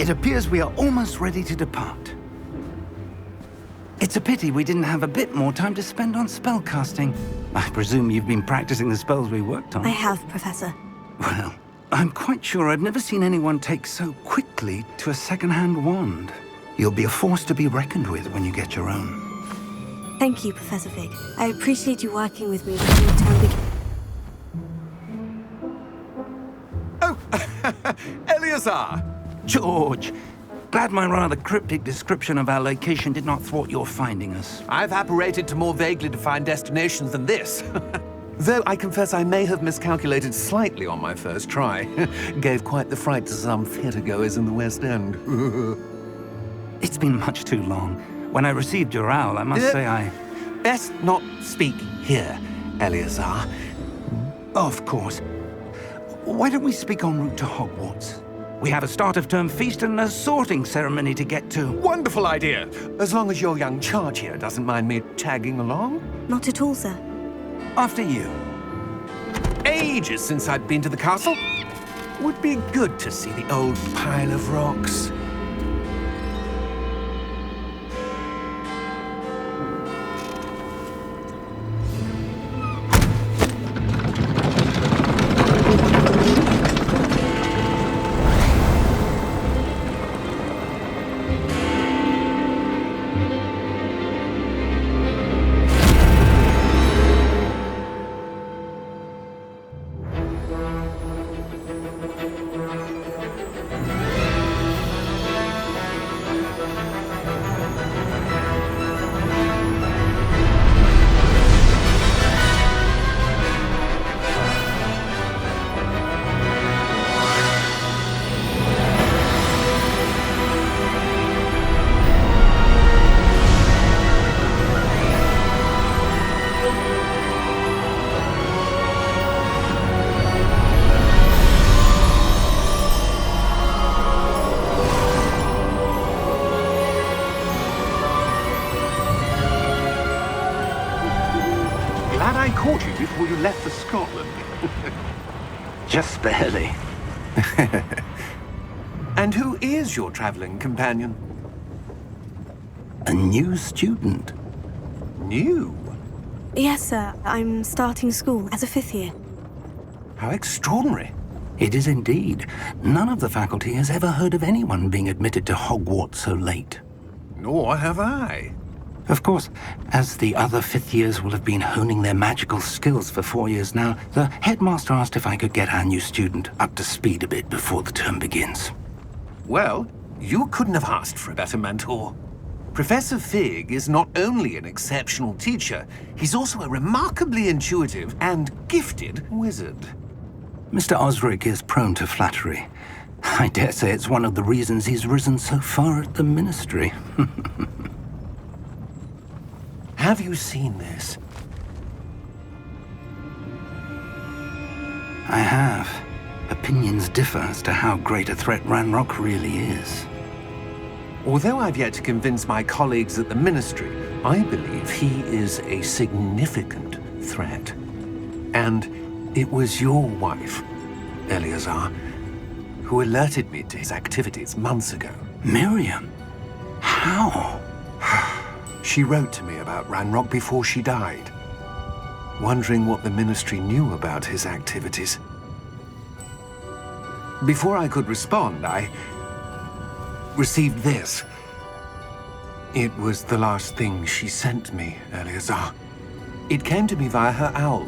It appears we are almost ready to depart. It's a pity we didn't have a bit more time to spend on spellcasting. I presume you've been practicing the spells we worked on. I have, Professor. Well, I'm quite sure I've never seen anyone take so quickly to a second-hand wand. You'll be a force to be reckoned with when you get your own. Thank you, Professor Fig. I appreciate you working with me when your term begins. Oh, Eleazar! George! Glad my rather cryptic description of our location did not thwart your finding us. I've apparated to more vaguely defined destinations than this. Though I confess I may have miscalculated slightly on my first try. Gave quite the fright to some theatergoers in the West End. It's been much too long. When I received your owl, I must say I... Best not speak here, Eleazar. Of course. Why don't we speak en route to Hogwarts? We have a start-of-term feast and a sorting ceremony to get to. Wonderful idea! As long as your young charge here doesn't mind me tagging along. Not at all, sir. After you. Ages since I'd been to the castle. Would be good to see the old pile of rocks. Glad I caught you before you left for Scotland. Just barely. And who is your traveling companion? A new student. New? Yes, sir. I'm starting school as a 5th year. How extraordinary. It is indeed. None of the faculty has ever heard of anyone being admitted to Hogwarts so late. Nor have I. Of course, as the other 5th years will have been honing their magical skills for 4 years now, the headmaster asked if I could get our new student up to speed a bit before the term begins. Well, you couldn't have asked for a better mentor. Professor Fig is not only an exceptional teacher, he's also a remarkably intuitive and gifted wizard. Mr. Osric is prone to flattery. I dare say it's one of the reasons he's risen so far at the ministry. Have you seen this? I have. Opinions differ as to how great a threat Ranrock really is. Although I've yet to convince my colleagues at the Ministry, I believe he is a significant threat. And it was your wife, Eleazar, who alerted me to his activities months ago. Miriam? How? She wrote to me about Ranrock before she died, wondering what the Ministry knew about his activities. Before I could respond, I received this. It was the last thing she sent me, Eleazar. It came to me via her owl,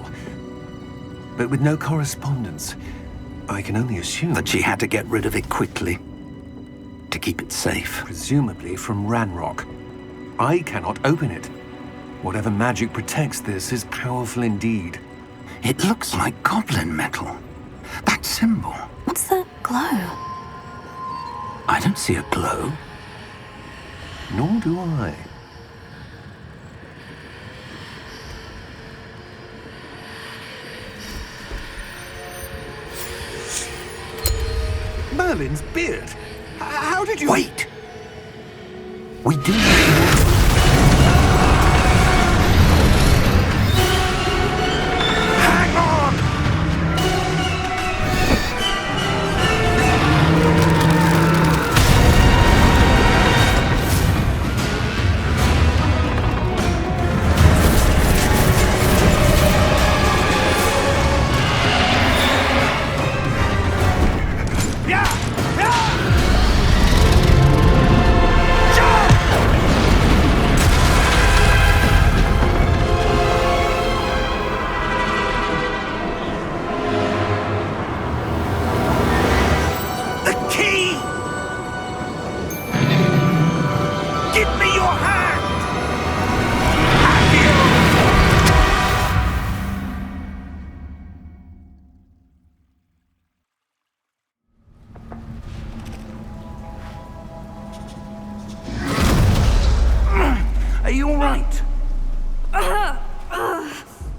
but with no correspondence. I can only assume That she had to get rid of it quickly, to keep it safe. presumably from Ranrock. I cannot open it. Whatever magic protects this is powerful indeed. It looks like goblin metal. That symbol. What's that glow? I don't see a glow. Nor do I. Merlin's beard. How did you... Wait! We do... Hang on!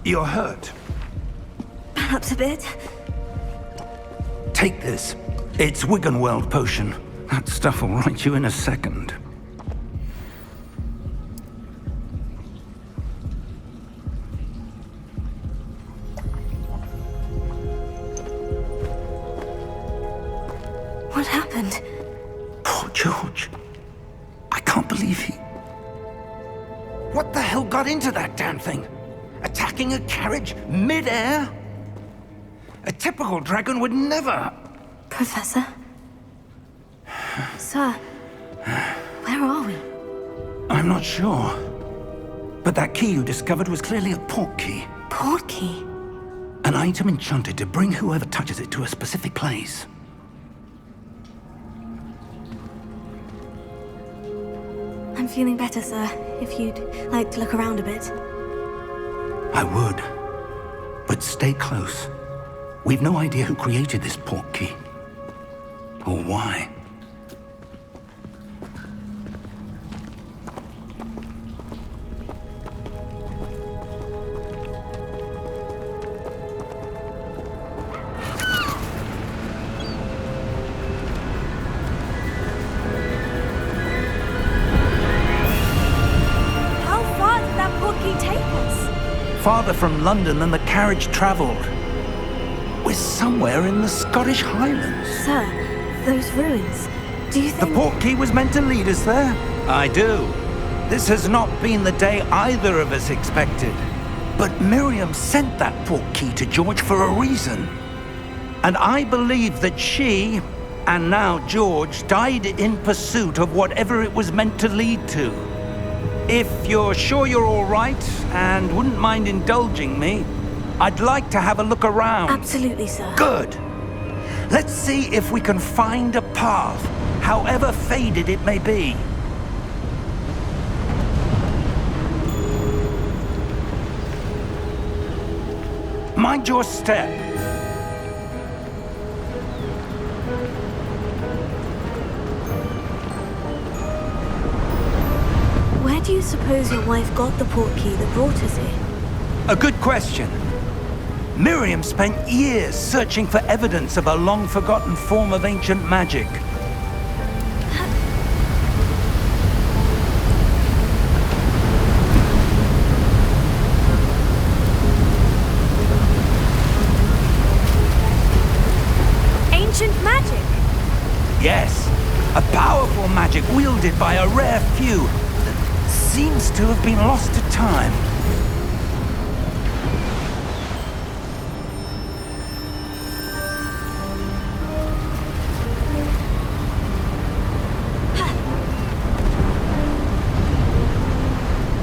You're hurt. Perhaps a bit. Take this. It's Wiggenweld potion. That stuff will right you in a second. What happened? Poor George. I can't believe he... What the hell got into that damn thing? Attacking a carriage mid-air? A typical dragon would never... Professor? Sir, where are we? I'm not sure. But that key you discovered was clearly a port key. Port key? An item enchanted to bring whoever touches it to a specific place. I'm feeling better, sir. If you'd like to look around a bit. I would. But stay close. We've no idea who created this port key. Or why. How far did that port key take us? Farther from London than the carriage traveled. We're somewhere in the Scottish Highlands. Sir, those ruins. Do you The think... port key was meant to lead us there? I do. This has not been the day either of us expected. But Miriam sent that port key to George for a reason. And I believe that she, and now George, died in pursuit of whatever it was meant to lead to. If you're sure you're all right and wouldn't mind indulging me, I'd like to have a look around. Absolutely, sir. Good. Let's see if we can find a path, however faded it may be. Mind your step. Where do you suppose your wife got the port key that brought us here? A good question. Miriam spent years searching for evidence of a long-forgotten form of ancient magic. Ancient magic? Yes, a powerful magic wielded by a rare few that seems to have been lost to time.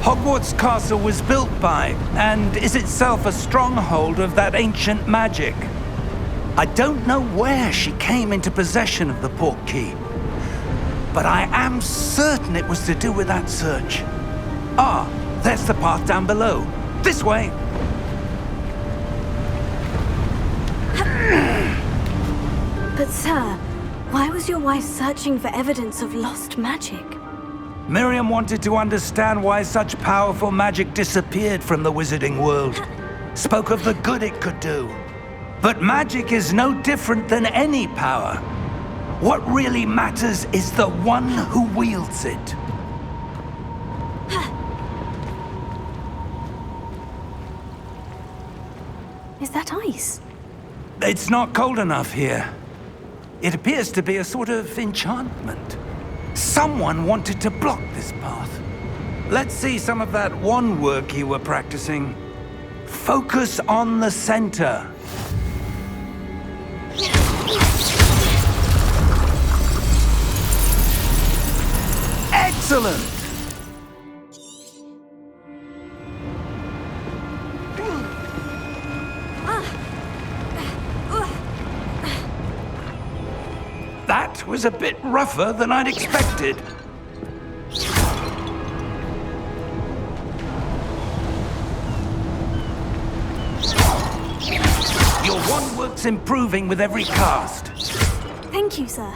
Hogwarts Castle was built by, and is itself a stronghold of that ancient magic. I don't know where she came into possession of the port key, but I am certain it was to do with that search. Ah, there's the path down below. This way! But sir, why was your wife searching for evidence of lost magic? Miriam wanted to understand why such powerful magic disappeared from the wizarding world. Spoke of the good it could do. But magic is no different than any power. What really matters is the one who wields it. Is that ice? It's not cold enough here. It appears to be a sort of enchantment. Someone wanted to block this path. Let's see some of that wand work you were practicing. Focus on the center. Excellent! That was a bit rougher than I'd expected. Your wand work's improving with every cast. Thank you, sir.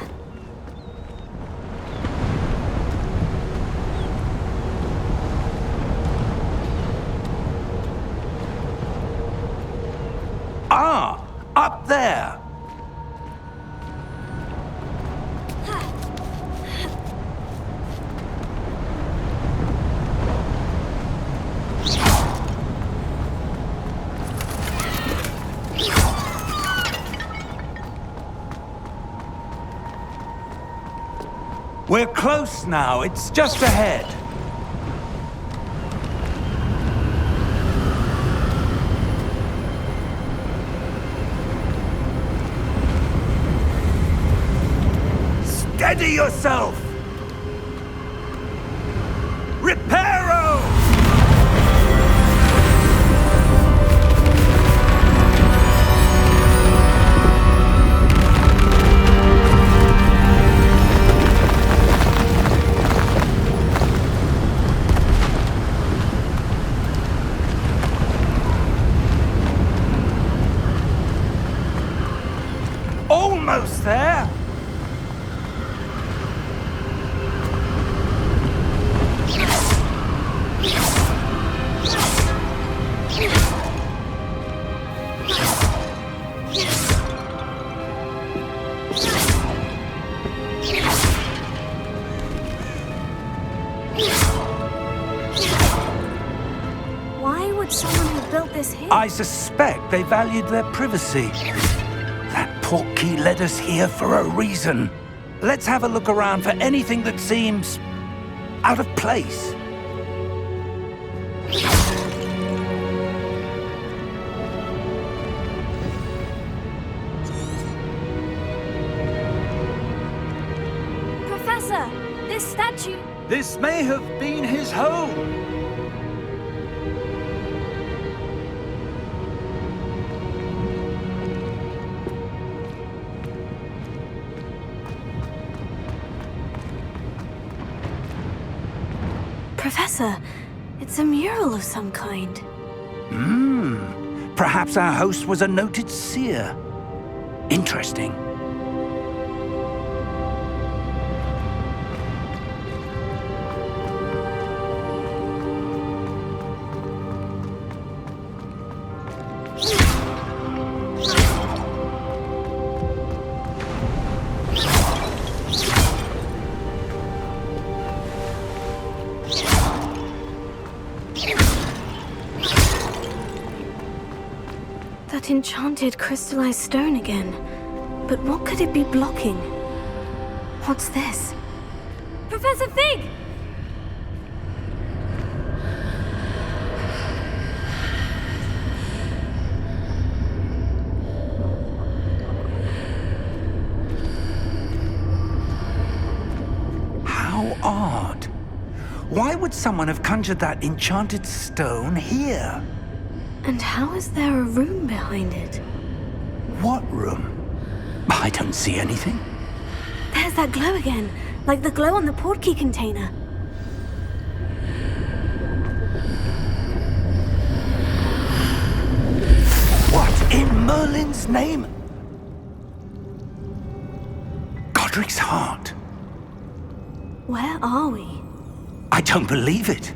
there. We're close now. It's just ahead. Steady yourself! Reparo! Almost there! Why would someone who built this here? I suspect they valued their privacy. That portkey led us here for a reason. Let's have a look around for anything that seems out of place. Professor, this statue... This may have been his home. Professor, it's a mural of some kind. Perhaps our host was a noted seer. Interesting. That enchanted crystallized stone again. But what could it be blocking? What's this? Professor Fig! How odd. Why would someone have conjured that enchanted stone here? And how is there a room behind it? What room? I don't see anything. There's that glow again, like the glow on the portkey container. What in Merlin's name? Godric's heart. Where are we? I don't believe it.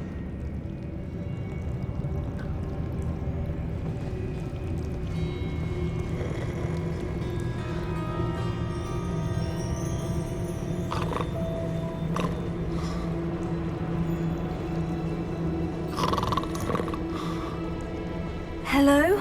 Hello?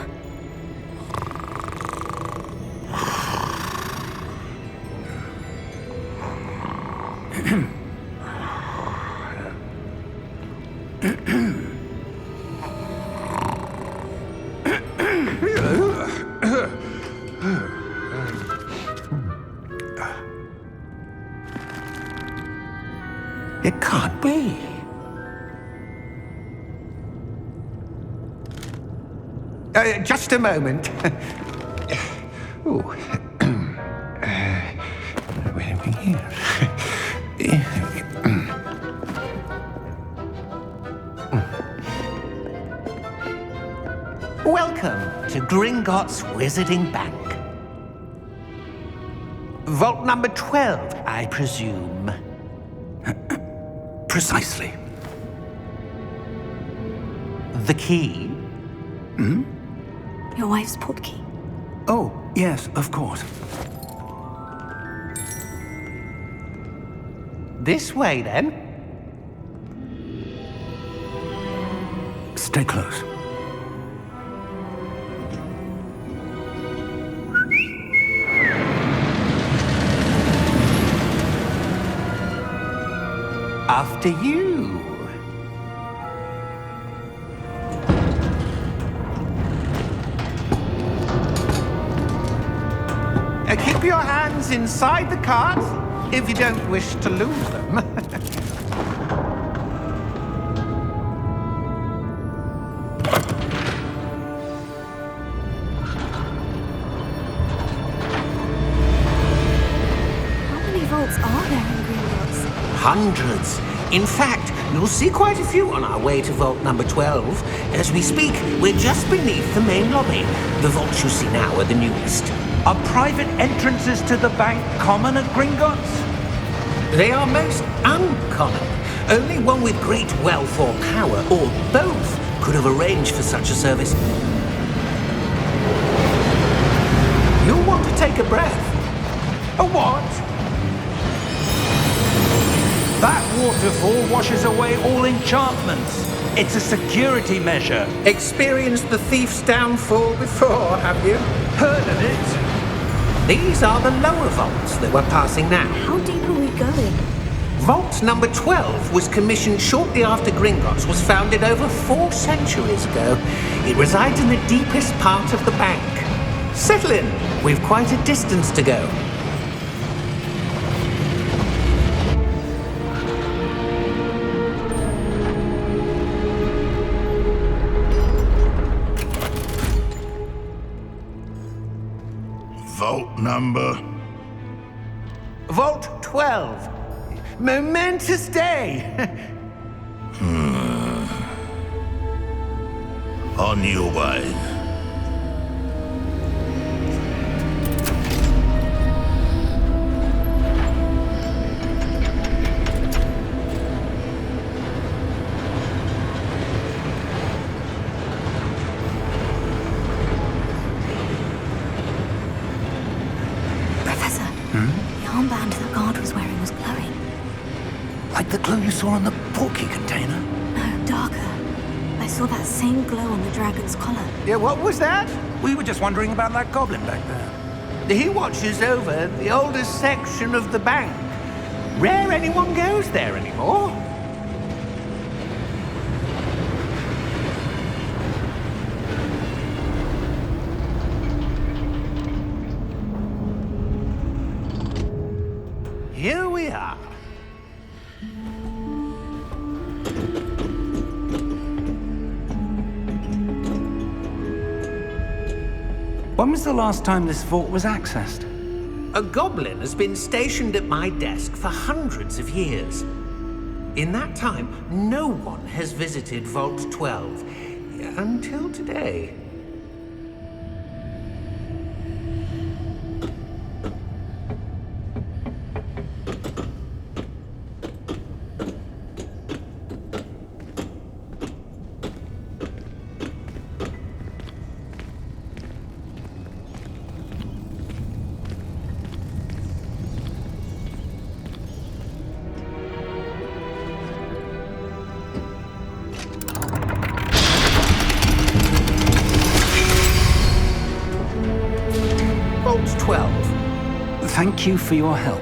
It can't be. Just a moment. Oh. Where are we here? Welcome to Gringotts Wizarding Bank. Vault number 12, I presume. Precisely. The key? Your wife's portkey. Oh, Yes, of course. This way, then. Stay close. After you. Keep your hands inside the cart if you don't wish to lose them. How many vaults are there in Gringotts? Hundreds. In fact, you'll see quite a few on our way to vault number 12. As we speak, we're just beneath the main lobby. The vaults you see now are the newest. Are private entrances to the bank common at Gringotts? They are most uncommon. Only one with great wealth or power, or both, could have arranged for such a service. You'll want to take a breath. A what? That waterfall washes away all enchantments. It's a security measure. Experienced the thief's downfall before, have you? Heard of it? These are the lower vaults that we're passing now. How deep are we going? Vault number 12 was commissioned shortly after Gringotts was founded over 4 centuries ago. It resides in the deepest part of the bank. Settle in. We've quite a distance to go. Vault number. Vault 12. Momentous day. On your way. Professor, the armband the guard was wearing was glowing. Like the glow you saw on the porky container? No, darker. I saw that same glow on the dragon's collar. Yeah, what was that? We were just wondering about that goblin back there. He watches over the oldest section of the bank. Rare anyone goes there anymore. Here we are. When was the last time this vault was accessed? A goblin has been stationed at my desk for hundreds of years. In that time, no one has visited Vault 12 until today. Vault 12. Thank you for your help.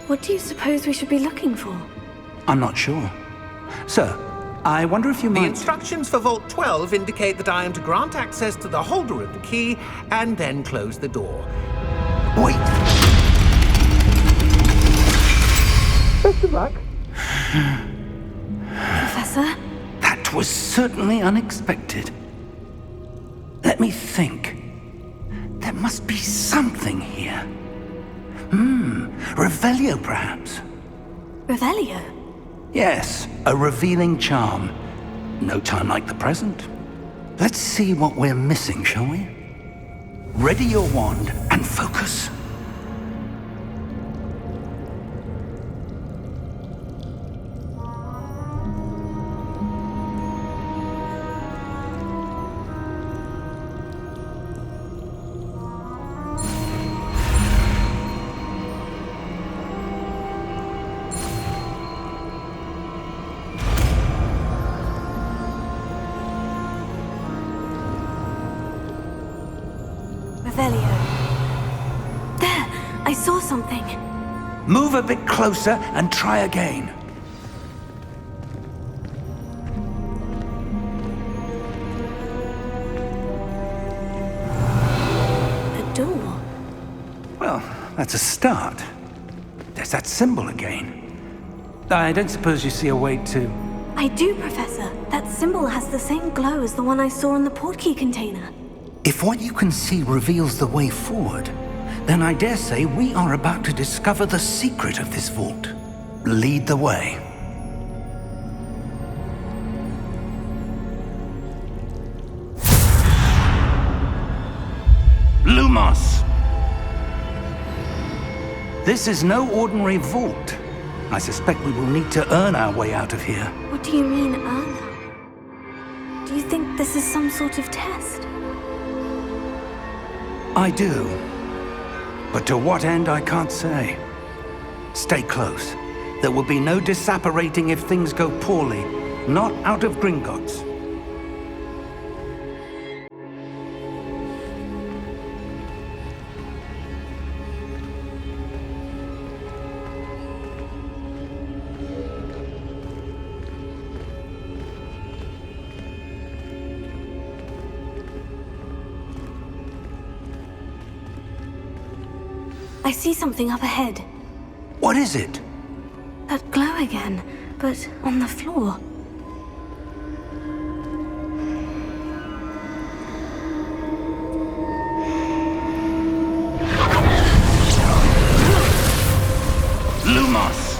What do you suppose we should be looking for? I'm not sure. Sir, I wonder if you The might... instructions for Vault 12 indicate that I am to grant access to the holder of the key and then close the door. Wait! Best of luck. Professor? That was certainly unexpected. Let me think. There must be something here. Revelio, perhaps? Revelio? Yes, a revealing charm. No time like the present. Let's see what we're missing, shall we? Ready your wand and focus. Revelio. There! I saw something. Move a bit closer and try again. A door. Well, that's a start. There's that symbol again. I don't suppose you see a way to... I do, Professor. That symbol has the same glow as the one I saw in the portkey container. If what you can see reveals the way forward, then I dare say we are about to discover the secret of this vault. Lead the way. Lumos! This is no ordinary vault. I suspect we will need to earn our way out of here. What do you mean, Erna? Do you think this is some sort of test? I do. But to what end, I can't say. Stay close. There will be no disapparating if things go poorly. Not out of Gringotts. I see something up ahead. What is it? That glow again, but on the floor. Lumos!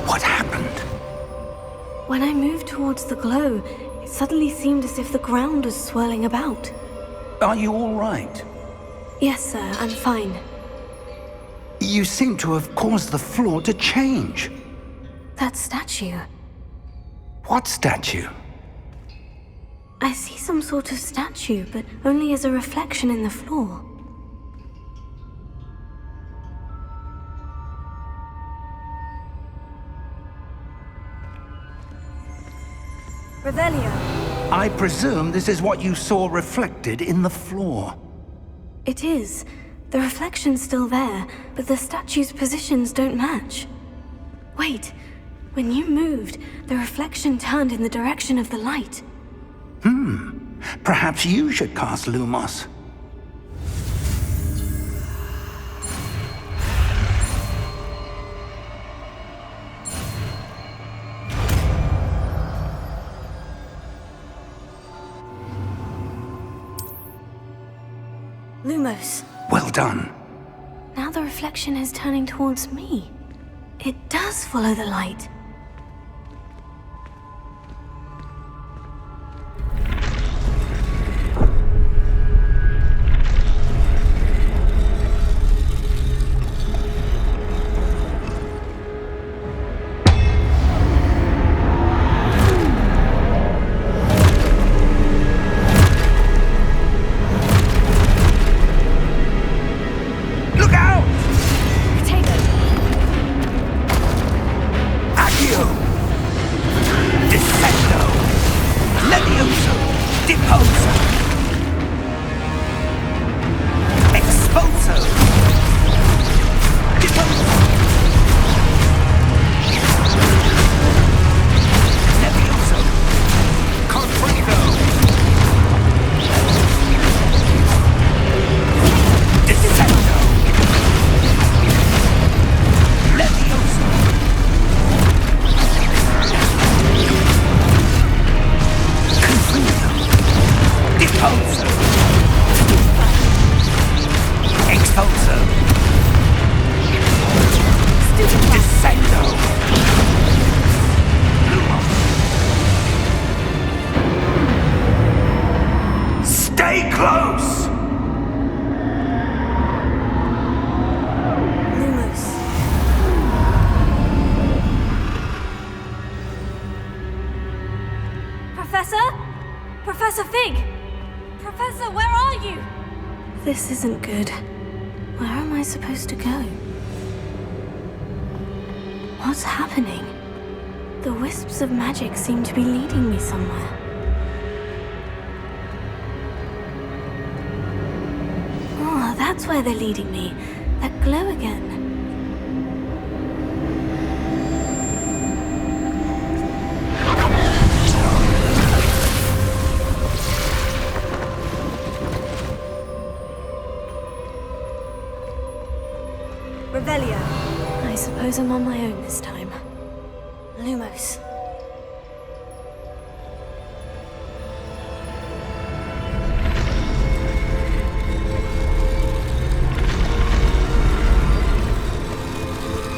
What happened? When I moved towards the glow, it suddenly seemed as if the ground was swirling about. Are you all right? Yes, sir, I'm fine. You seem to have caused the floor to change. That statue. What statue? I see some sort of statue, but only as a reflection in the floor. Revelio. I presume this is what you saw reflected in the floor. It is. The reflection's still there, but the statue's positions don't match. Wait. When you moved, the reflection turned in the direction of the light. Perhaps you should cast Lumos. Lumos. Well done. Now the reflection is turning towards me. It does follow the light. Look out! Potato. Professor? Professor Fig! Professor, where are you? This isn't good. Where am I supposed to go? What's happening? The wisps of magic seem to be leading me somewhere. Oh, that's where they're leading me. That glow again. Revelio. I suppose I'm on my own this time. Lumos.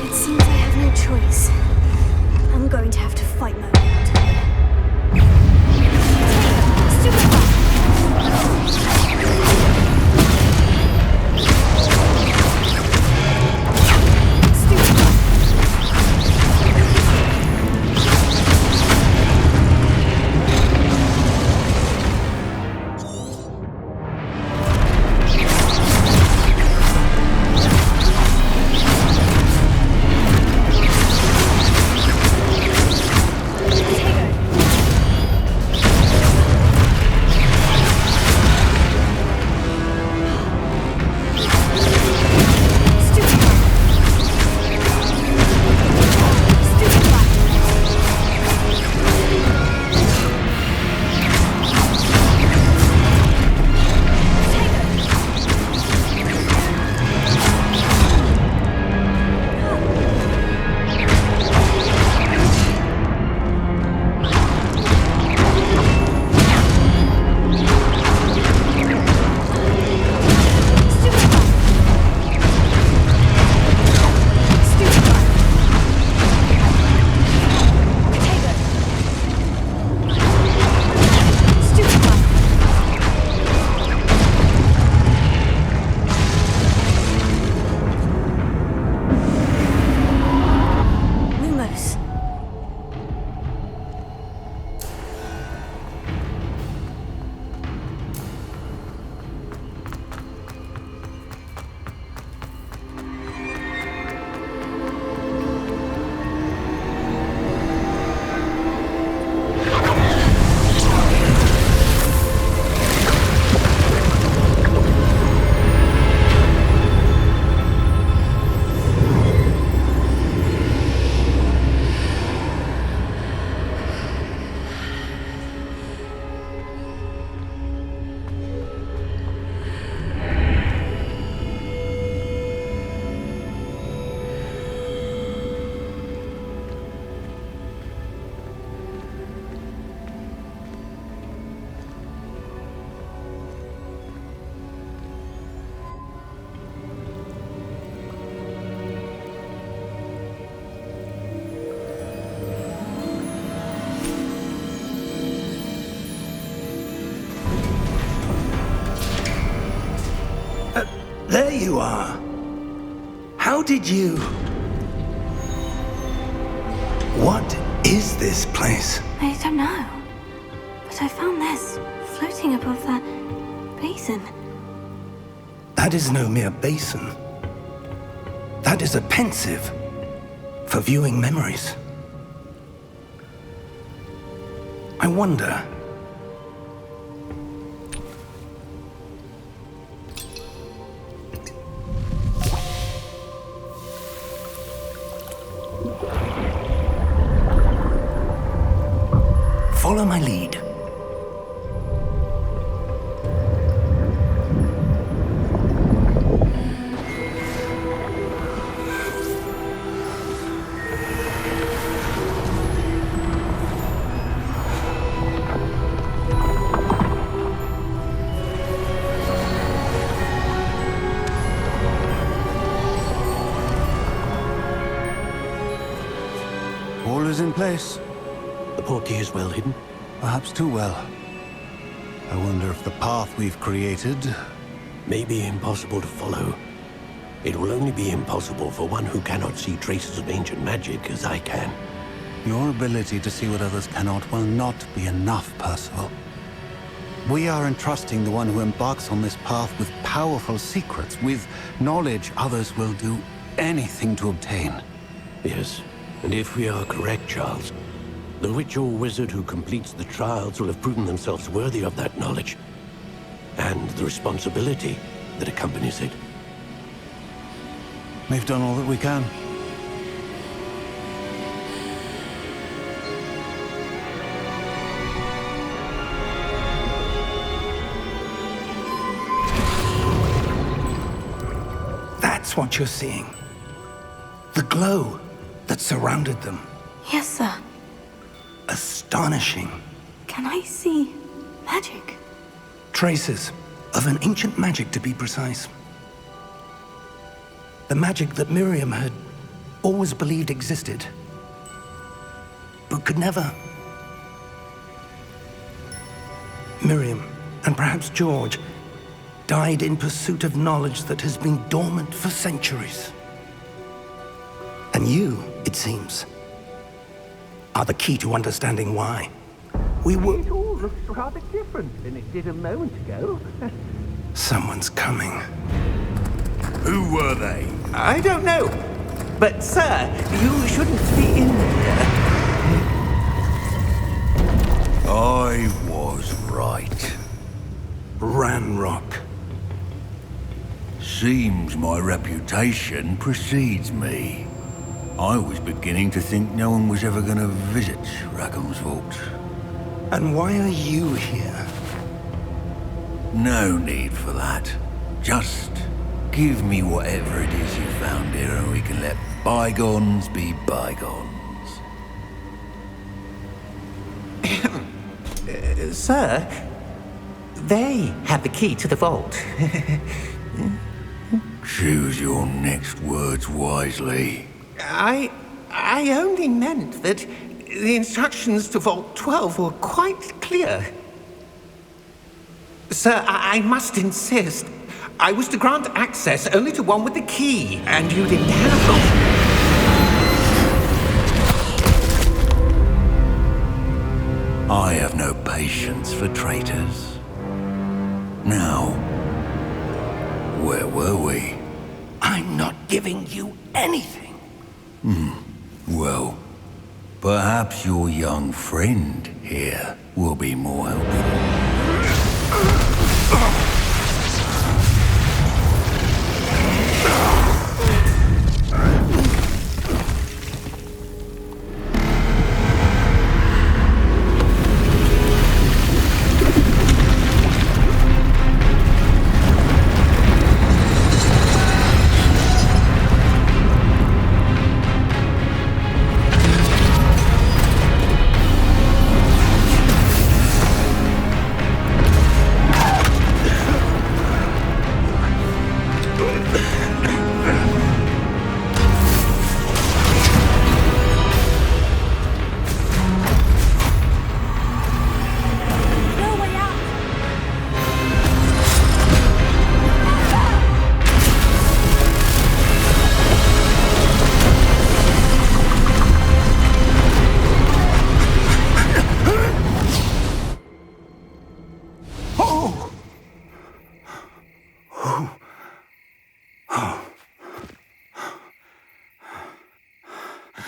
It seems I have no choice. I'm going to have to fight my way out of here. Stupefy! There you are. How did you... What is this place? I don't know. But I found this floating above that basin. That is no mere basin. That is a pensive for viewing memories. I wonder... Follow my lead. All is in place. The portkey is well hidden. Perhaps too well. I wonder if the path we've created... May be impossible to follow. It will only be impossible for one who cannot see traces of ancient magic as I can. Your ability to see what others cannot will not be enough, Percival. We are entrusting the one who embarks on this path with powerful secrets, with knowledge others will do anything to obtain. Yes, and if we are correct, Charles, the witch or wizard who completes the trials will have proven themselves worthy of that knowledge, and the responsibility that accompanies it. We've done all that we can. That's what you're seeing. The glow that surrounded them. Yes, sir. Astonishing. Can I see magic? Traces of an ancient magic, to be precise. The magic that Miriam had always believed existed, but could never. Miriam, and perhaps George, died in pursuit of knowledge that has been dormant for centuries. And you, it seems, are the key to understanding why. It all looks rather different than it did a moment ago. Someone's coming. Who were they? I don't know. But, sir, you shouldn't be in here. I was right. Ranrock. Seems my reputation precedes me. I was beginning to think no one was ever going to visit Rackham's vault. And why are you here? No need for that. Just give me whatever it is you found here and we can let bygones be bygones. Sir, they have the key to the vault. Choose your next words wisely. I only meant that the instructions to Vault 12 were quite clear. Sir, I must insist. I was to grant access only to one with the key, and you didn't have one. I have no patience for traitors. Now, where were we? I'm not giving you anything. Well, perhaps your young friend here will be more helpful.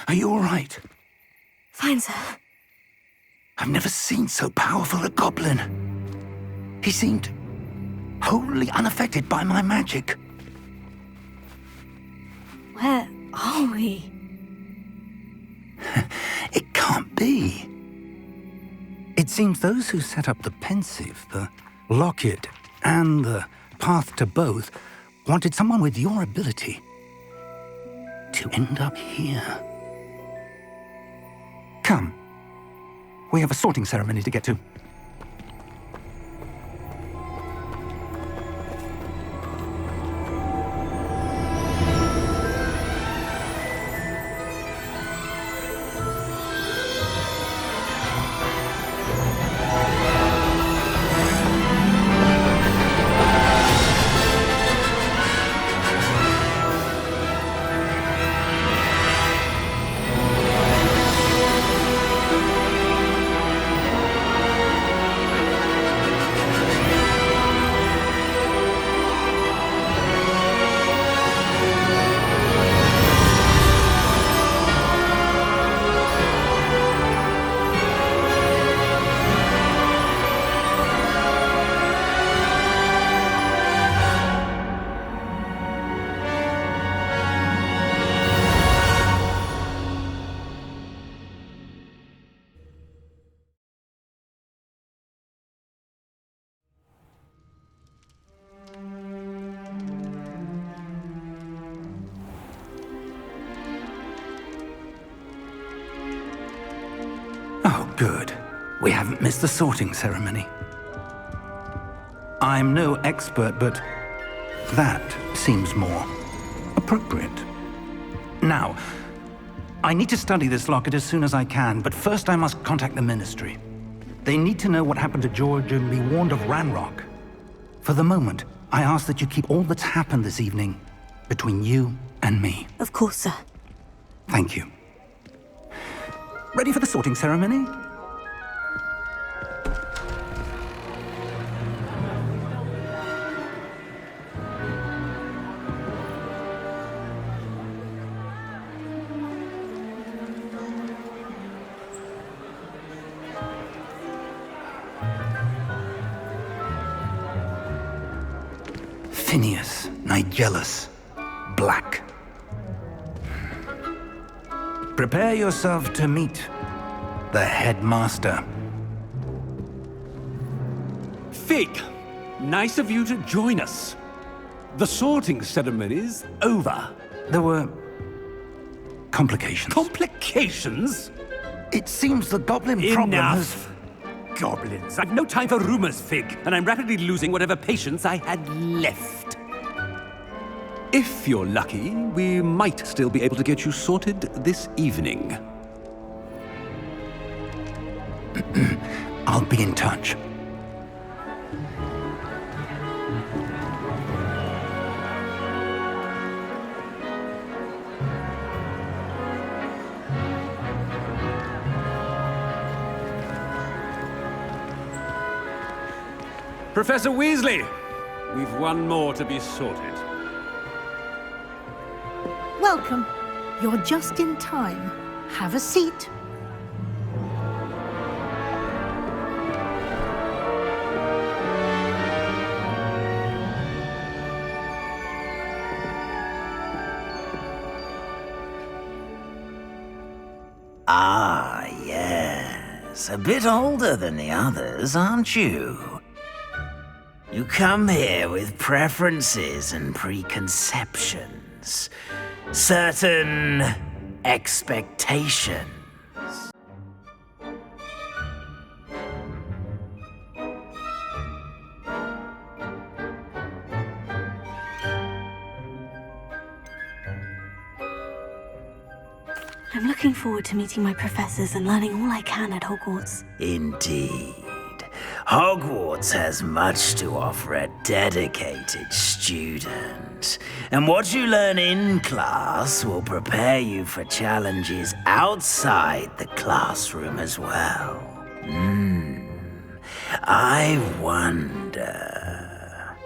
Are you all right? Fine, sir. I've never seen so powerful a goblin. He seemed wholly unaffected by my magic. Where are we? It can't be. It seems those who set up the Pensive, the Locket, and the Path to Both wanted someone with your ability to end up here. Come. We have a sorting ceremony to get to. Oh, good. We haven't missed the sorting ceremony. I'm no expert, but that seems more appropriate. Now, I need to study this locket as soon as I can, but first I must contact the Ministry. They need to know what happened to George and be warned of Ranrock. For the moment, I ask that you keep all that's happened this evening between you and me. Of course, sir. Thank you. Ready for the sorting ceremony? Phineas, Nigellus, Black. Prepare yourself to meet the headmaster. Fig, nice of you to join us. The sorting ceremony's over. There were complications. Complications? It seems the goblin problem has... Enough! Goblins. I've no time for rumors, Fig, and I'm rapidly losing whatever patience I had left. If you're lucky, we might still be able to get you sorted this evening. I'll be in touch. Professor Weasley, we've one more to be sorted. Welcome. You're just in time. Have a seat. Ah, yes. A bit older than the others, aren't you? You come here with preferences and preconceptions. Certain expectations. I'm looking forward to meeting my professors and learning all I can at Hogwarts. Indeed. Hogwarts has much to offer a dedicated student. And what you learn in class will prepare you for challenges outside the classroom as well. I wonder...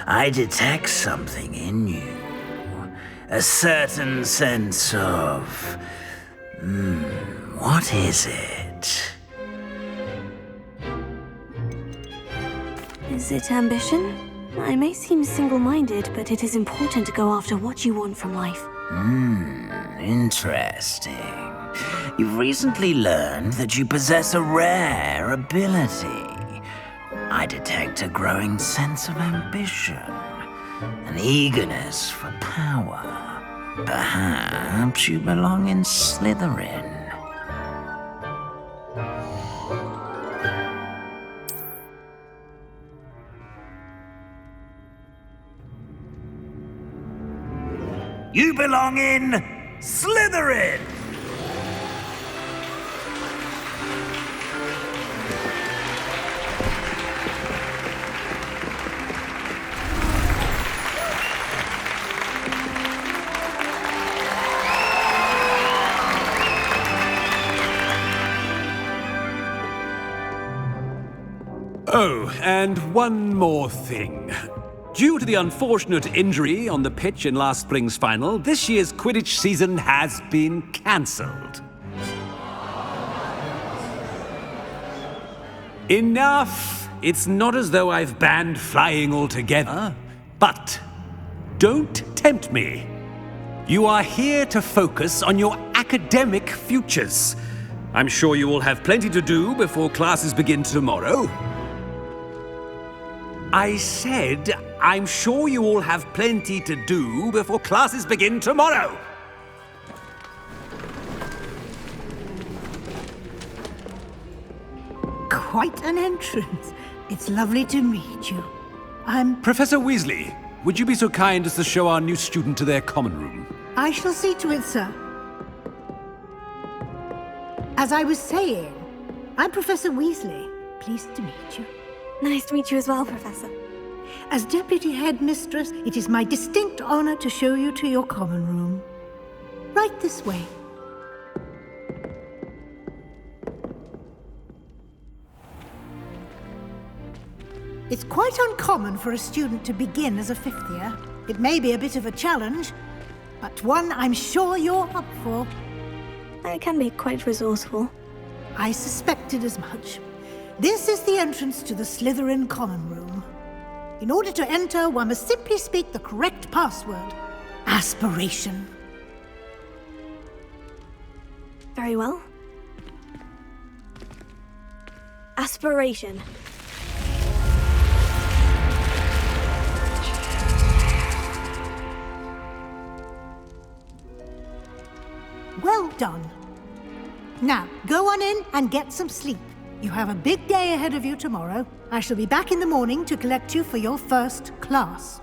I detect something in you. A certain sense of... what is it? Is it ambition? I may seem single-minded, but it is important to go after what you want from life. Interesting. You've recently learned that you possess a rare ability. I detect a growing sense of ambition, an eagerness for power. Perhaps you belong in Slytherin. You belong in Slytherin! Oh, and one more thing. Due to the unfortunate injury on the pitch in last spring's final, this year's Quidditch season has been cancelled. Enough! It's not as though I've banned flying altogether, but don't tempt me. You are here to focus on your academic futures. I'm sure you will have plenty to do before classes begin tomorrow. I said, I'm sure you all have plenty to do before classes begin tomorrow. quite an entrance. It's lovely to meet you. Professor Weasley, would you be so kind as to show our new student to their common room? I shall see to it, sir. As I was saying, I'm Professor Weasley. Pleased to meet you. Nice to meet you as well, Professor. As Deputy Headmistress, it is my distinct honor to show you to your common room. Right this way. It's quite uncommon for a student to begin as a fifth year. It may be a bit of a challenge, but one I'm sure you're up for. I can be quite resourceful. I suspected as much. This is the entrance to the Slytherin common room. In order to enter, one must simply speak the correct password. Aspiration. Very well. Aspiration. Well done. Now, go on in and get some sleep. You have a big day ahead of you tomorrow. I shall be back in the morning to collect you for your first class.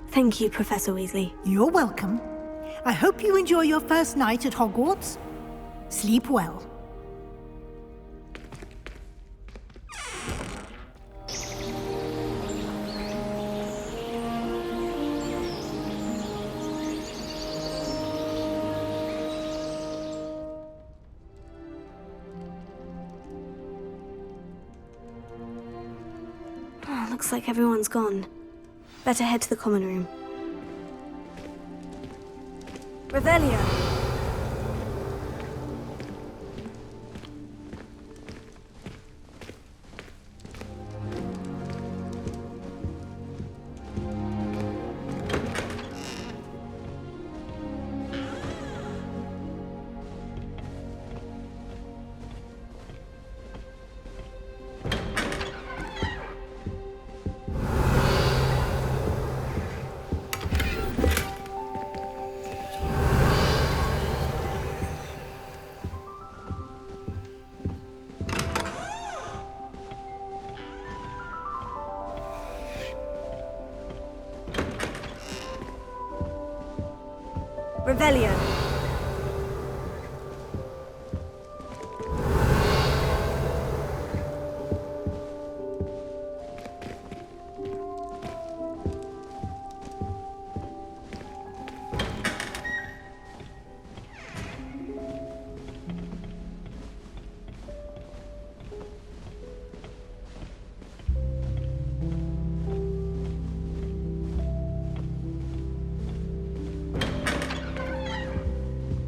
Thank you, Professor Weasley. You're welcome. I hope you enjoy your first night at Hogwarts. Sleep well. Looks like everyone's gone. Better head to the common room. Revelio! Revelio.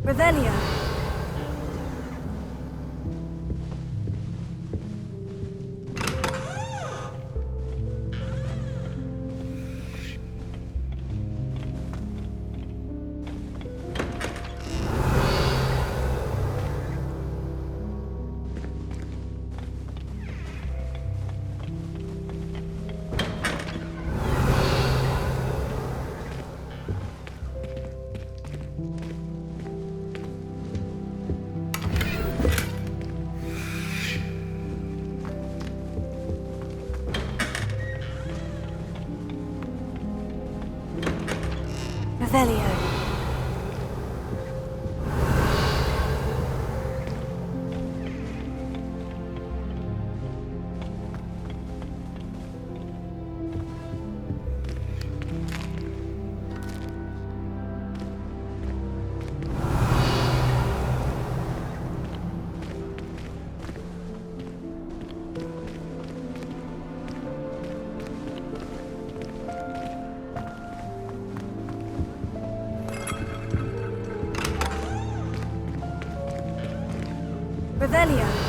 Revelio. Revelio. Revelio.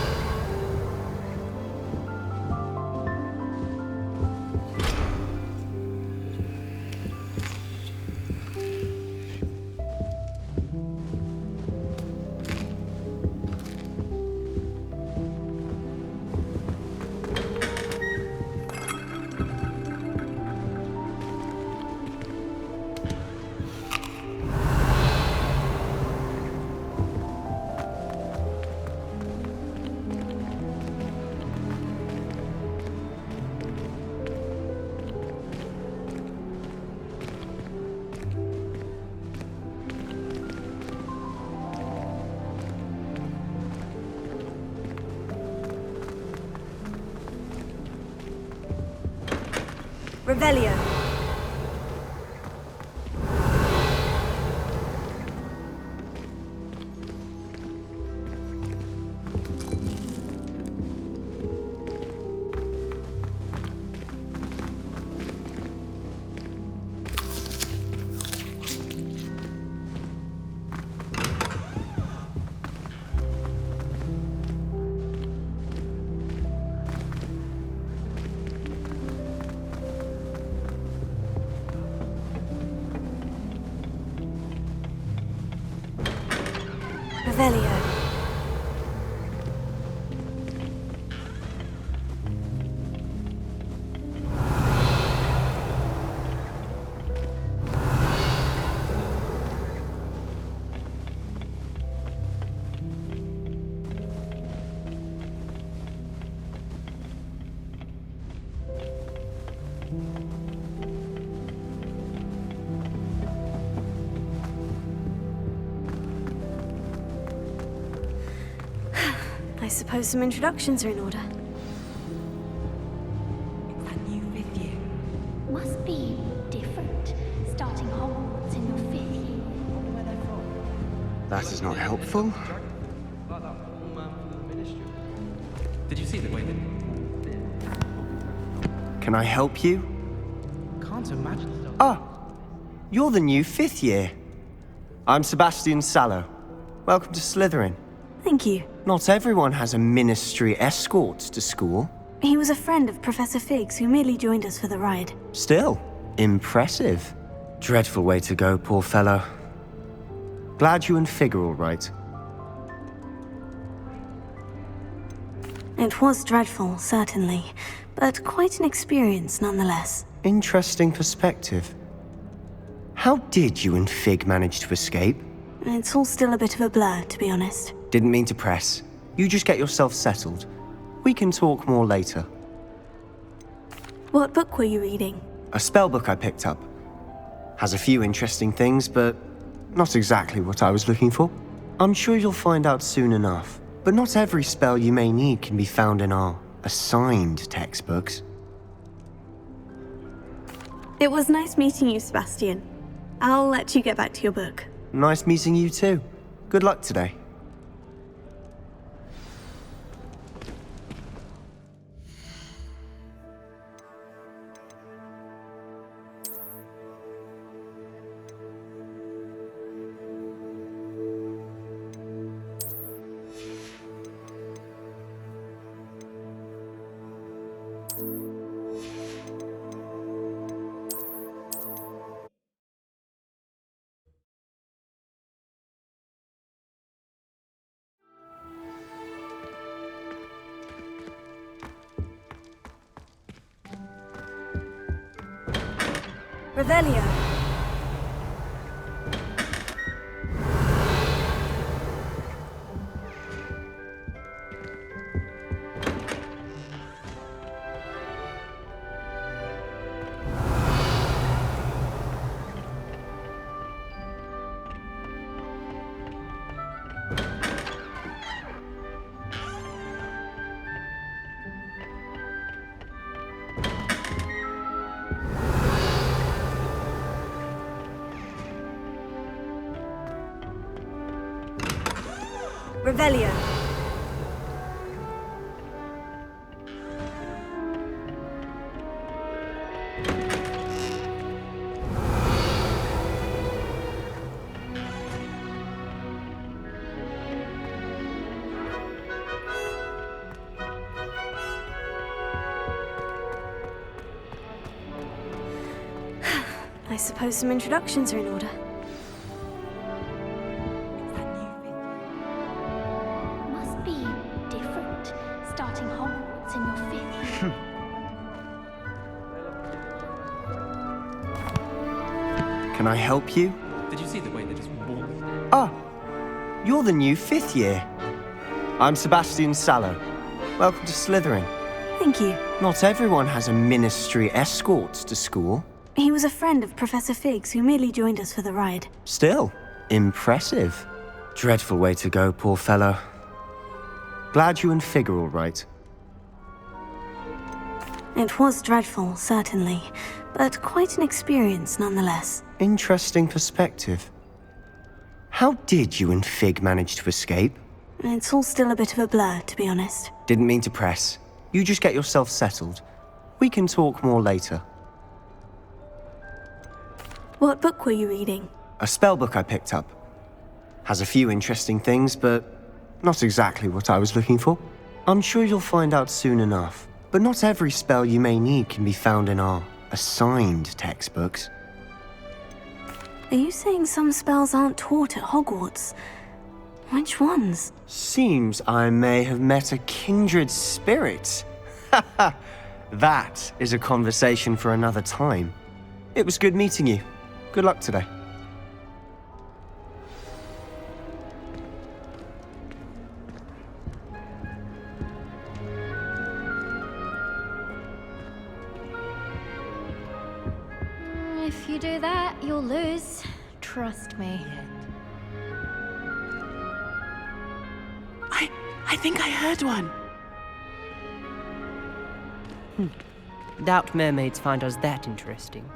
Revelio. Revelio. I suppose some introductions are in order. It's that new 5th year. Must be different. Starting Hogwarts in your 5th year. Where they're from. That is not helpful. Like that poor man from the ministry. Did you see the way they... Can I help you? Can't imagine stuff. Ah, you're the new 5th year. I'm Sebastian Sallow. Welcome to Slytherin. Thank you. Not everyone has a ministry escort to school. He was a friend of Professor Fig's who merely joined us for the ride. Still, impressive. Dreadful way to go, poor fellow. Glad you and Fig are all right. It was dreadful, certainly, but quite an experience nonetheless. Interesting perspective. How did you and Fig manage to escape? It's all still a bit of a blur, to be honest. Didn't mean to press. You just get yourself settled. We can talk more later. What book were you reading? A spell book I picked up. Has a few interesting things, but not exactly what I was looking for. I'm sure you'll find out soon enough. But not every spell you may need can be found in our assigned textbooks. It was nice meeting you, Sebastian. I'll let you get back to your book. Nice meeting you too. Good luck today. Revelio. Revelio. I suppose some introductions are in order. Must be different. Starting Hogwarts in your 5th year. Can I help you? Did you see the way they just walked? Ah, you're the new 5th year. I'm Sebastian Sallow. Welcome to Slytherin. Thank you. Not everyone has a ministry escort to school. He was a friend of Professor Fig's who merely joined us for the ride. Still, impressive. Dreadful way to go, poor fellow. Glad you and Fig are all right. It was dreadful, certainly, but quite an experience nonetheless. Interesting perspective. How did you and Fig manage to escape? It's all still a bit of a blur, to be honest. Didn't mean to press. You just get yourself settled. We can talk more later. What book were you reading? A spell book I picked up. Has a few interesting things, but not exactly what I was looking for. I'm sure you'll find out soon enough. But not every spell you may need can be found in our assigned textbooks. Are you saying some spells aren't taught at Hogwarts? Which ones? Seems I may have met a kindred spirit. That is a conversation for another time. It was good meeting you. Good luck today. If you do that, you'll lose. Trust me. I think I heard one. Doubt mermaids find us that interesting.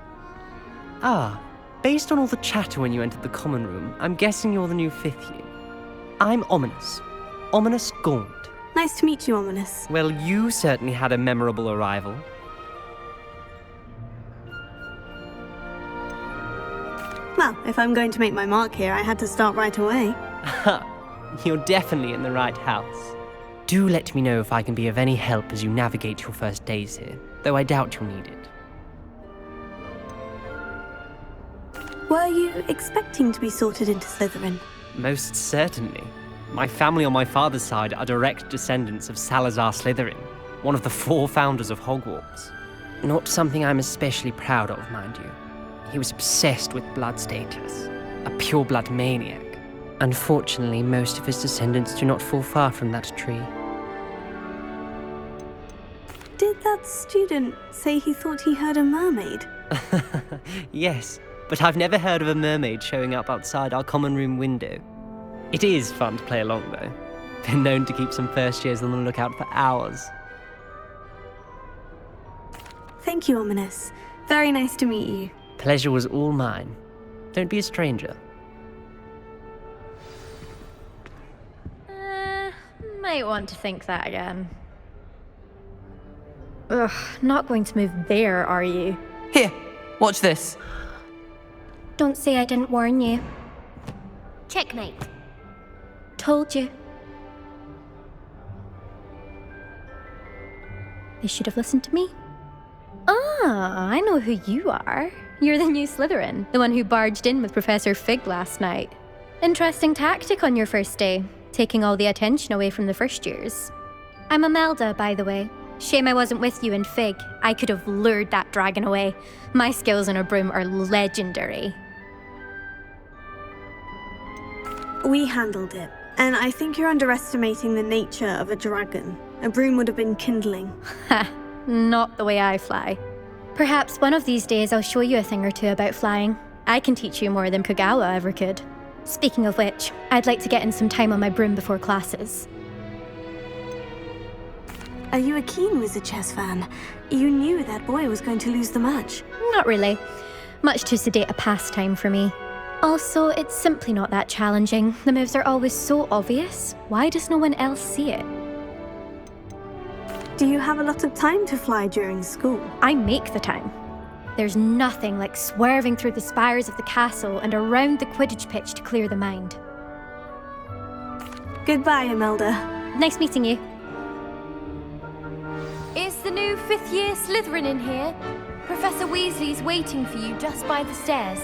Ah, based on all the chatter when you entered the common room, I'm guessing you're the new 5th year. I'm Ominous. Ominous Gaunt. Nice to meet you, Ominous. Well, you certainly had a memorable arrival. Well, if I'm going to make my mark here, I had to start right away. You're definitely in the right house. Do let me know if I can be of any help as you navigate your first days here, though I doubt you'll need it. Were you expecting to be sorted into Slytherin? Most certainly. My family on my father's side are direct descendants of Salazar Slytherin, one of the 4 founders of Hogwarts. Not something I'm especially proud of, mind you. He was obsessed with blood status, a pure-blood maniac. Unfortunately, most of his descendants do not fall far from that tree. Did that student say he thought he heard a mermaid? Yes, but I've never heard of a mermaid showing up outside our common room window. It is fun to play along, though. Been known to keep some first years on the lookout for hours. Thank you, Ominous. Very nice to meet you. Pleasure was all mine. Don't be a stranger. Might want to think that again. Ugh, not going to move there, are you? Here, watch this. Don't say I didn't warn you. Checkmate. Told you. They should have listened to me. Ah, I know who you are. You're the new Slytherin, the one who barged in with Professor Fig last night. Interesting tactic on your first day, taking all the attention away from the first years. I'm Imelda, by the way. Shame I wasn't with you in Fig. I could have lured that dragon away. My skills on a broom are legendary. We handled it, and I think you're underestimating the nature of a dragon. A broom would have been kindling. Ha, not the way I fly. Perhaps one of these days I'll show you a thing or two about flying. I can teach you more than Kogawa ever could. Speaking of which, I'd like to get in some time on my broom before classes. Are you a keen Wizard Chess fan? You knew that boy was going to lose the match. Not really. Much too sedate a pastime for me. Also, it's simply not that challenging. The moves are always so obvious. Why does no one else see it? Do you have a lot of time to fly during school? I make the time. There's nothing like swerving through the spires of the castle and around the Quidditch pitch to clear the mind. Goodbye, Imelda. Nice meeting you. Is the new 5th year Slytherin in here? Professor Weasley's waiting for you just by the stairs.